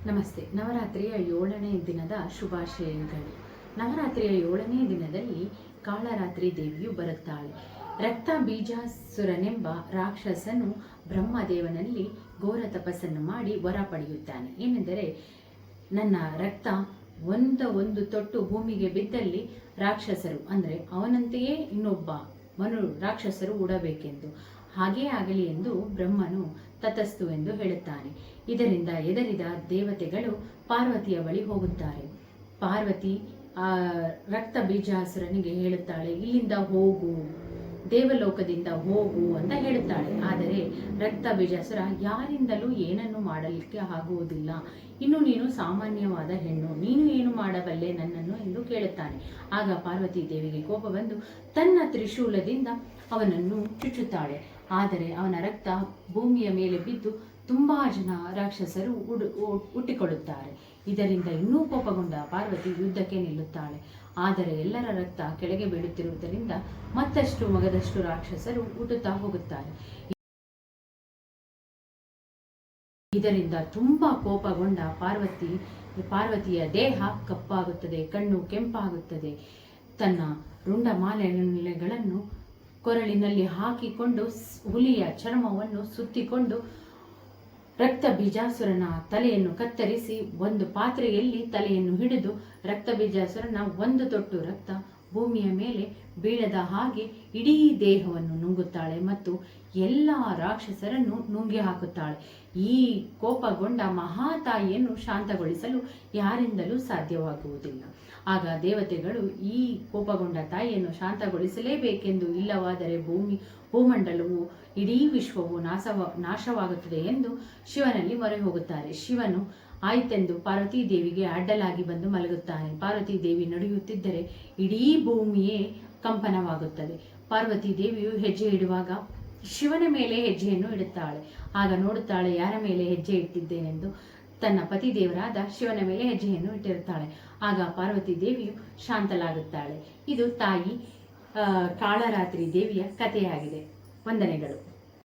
ನಮಸ್ತೆ. ನವರಾತ್ರಿಯ 7ನೇ ದಿನದ ಶುಭಾಶಯಗಳು. ನವರಾತ್ರಿಯ 7ನೇ ದಿನದಲ್ಲಿ ಕಾಳರಾತ್ರಿ ದೇವಿಯು ಬರುತ್ತಾಳೆ. ರಕ್ತ ಬೀಜಾಸುರನೆಂಬ ರಾಕ್ಷಸನು ಬ್ರಹ್ಮದೇವನಲ್ಲಿ ಘೋರ ತಪಸ್ಸನ್ನು ಮಾಡಿ ವರ ಪಡೆಯುತ್ತಾನೆ. ಏನೆಂದರೆ, ನನ್ನ ರಕ್ತ ಒಂದು ತೊಟ್ಟು ಭೂಮಿಗೆ ಬಿದ್ದಲ್ಲಿ ರಾಕ್ಷಸರು ಅಂದರೆ ಅವನಂತೆಯೇ ಇನ್ನೊಬ್ಬ ರಾಕ್ಷಸರು ಉಡಬೇಕೆಂದು, ಹಾಗೇ ಆಗಲಿ ಎಂದು ಬ್ರಹ್ಮನು ತತಸ್ತು ಎಂದು ಹೇಳುತ್ತಾನೆ. ಇದರಿಂದ ಎದರಿದ ದೇವತೆಗಳು ಪಾರ್ವತಿಯ ಬಳಿ ಹೋಗುತ್ತಾರೆ. ಪಾರ್ವತಿ ರಕ್ತ ಬೀಜಾಸುರನಿಗೆ ಹೇಳುತ್ತಾಳೆ, ಇಲ್ಲಿಂದ ಹೋಗು, ದೇವಲೋಕದಿಂದ ಹೋಗು ಅಂತ ಹೇಳುತ್ತಾಳೆ. ಆದರೆ ರಕ್ತ ಬೀಜಾಸುರ ಯಾರಿಂದಲೂ ಏನನ್ನು ಮಾಡಲಿಕ್ಕೆ ಆಗುವುದಿಲ್ಲ, ಇನ್ನು ನೀನು ಸಾಮಾನ್ಯವಾದ ಹೆಣ್ಣು, ನೀನು ಏನು ಮಾಡಬಲ್ಲೆ ನನ್ನನ್ನು ಎಂದು ಕೇಳುತ್ತಾನೆ. ಆಗ ಪಾರ್ವತಿ ದೇವಿಗೆ ಕೋಪ ಬಂದು ತನ್ನ ತ್ರಿಶೂಲದಿಂದ ಅವನನ್ನು ಚುಚ್ಚುತ್ತಾಳೆ. ಆದರೆ ಅವನ ರಕ್ತ ಭೂಮಿಯ ಮೇಲೆ ಬಿದ್ದು ತುಂಬಾ ಜನ ರಾಕ್ಷಸರು ಹುಟ್ಟಿಕೊಳ್ಳುತ್ತಾರೆ. ಇದರಿಂದ ಇನ್ನೂ ಕೋಪಗೊಂಡ ಪಾರ್ವತಿ ಯುದ್ಧಕ್ಕೆ ನಿಲ್ಲುತ್ತಾಳೆ. ಆದರೆ ಎಲ್ಲರ ರಕ್ತ ಕೆಳಗೆ ಬೀಳುತ್ತಿರುವುದರಿಂದ ಮತ್ತಷ್ಟು ಮಗದಷ್ಟು ರಾಕ್ಷಸರು ಹುಟ್ಟುತ್ತಾ ಹೋಗುತ್ತಾರೆ. ಇದರಿಂದ ತುಂಬಾ ಕೋಪಗೊಂಡ ಪಾರ್ವತಿಯ ದೇಹ ಕಪ್ಪಾಗುತ್ತದೆ, ಕಣ್ಣು ಕೆಂಪಾಗುತ್ತದೆ. ತನ್ನ ರುಂಡಮಾಲೆಗಳನ್ನು ಕೊರಳಿನಲ್ಲಿ ಹಾಕಿಕೊಂಡು ಹುಲಿಯ ಚರ್ಮವನ್ನು ಸುತ್ತಿಕೊಂಡು ರಕ್ತ ಬೀಜಾಸುರನ ತಲೆಯನ್ನು ಕತ್ತರಿಸಿ ಒಂದು ಪಾತ್ರೆಯಲ್ಲಿ ತಲೆಯನ್ನು ಹಿಡಿದು ರಕ್ತ ಬೀಜಾಸುರನ ಒಂದು ತೊಟ್ಟು ರಕ್ತ ಭೂಮಿಯ ಮೇಲೆ ಬೀಳದ ಹಾಗೆ ಇಡೀ ದೇಹವನ್ನು ನುಂಗುತ್ತಾಳೆ ಮತ್ತು ಎಲ್ಲ ರಾಕ್ಷಸರನ್ನು ನುಂಗಿ ಹಾಕುತ್ತಾಳೆ. ಈ ಕೋಪಗೊಂಡ ಮಹಾತಾಯಿಯನ್ನು ಶಾಂತಗೊಳಿಸಲು ಯಾರಿಂದಲೂ ಸಾಧ್ಯವಾಗುವುದಿಲ್ಲ. ಆಗ ದೇವತೆಗಳು ಈ ಕೋಪಗೊಂಡ ತಾಯಿಯನ್ನು ಶಾಂತಗೊಳಿಸಲೇಬೇಕೆಂದು, ಇಲ್ಲವಾದರೆ ಭೂಮಂಡಲವು ಇಡೀ ವಿಶ್ವವು ನಾಶವಾಗುತ್ತದೆ ಎಂದು ಶಿವನಲ್ಲಿ ಮೊರೆ ಹೋಗುತ್ತಾರೆ. ಶಿವನು ಆಯ್ತೆಂದು ಪಾರ್ವತೀ ದೇವಿಗೆ ಅಡ್ಡಲಾಗಿ ಬಂದು ಮಲಗುತ್ತಾನೆ. ಪಾರ್ವತೀ ದೇವಿ ನಡೆಯುತ್ತಿದ್ದರೆ ಇಡೀ ಭೂಮಿಯೇ ಕಂಪನವಾಗುತ್ತದೆ. ಪಾರ್ವತೀ ದೇವಿಯು ಹೆಜ್ಜೆ ಇಡುವಾಗ ಶಿವನ ಮೇಲೆ ಹೆಜ್ಜೆಯನ್ನು ಇಡುತ್ತಾಳೆ. ಆಗ ನೋಡುತ್ತಾಳೆ, ಯಾರ ಮೇಲೆ ಹೆಜ್ಜೆ ಇಟ್ಟಿದ್ದೇನೆಂದು. ತನ್ನ ಪತಿ ದೇವರಾದ ಶಿವನ ಮೇಲೆ ಹೆಜ್ಜೆಯನ್ನು ಇಟ್ಟಿರುತ್ತಾಳೆ. ಆಗ ಪಾರ್ವತೀ ದೇವಿಯು ಶಾಂತಲಾಗುತ್ತಾಳೆ. ಇದು ತಾಯಿ ಕಾಳರಾತ್ರಿ ದೇವಿಯ ಕಥೆಯಾಗಿದೆ. ವಂದನೆಗಳು.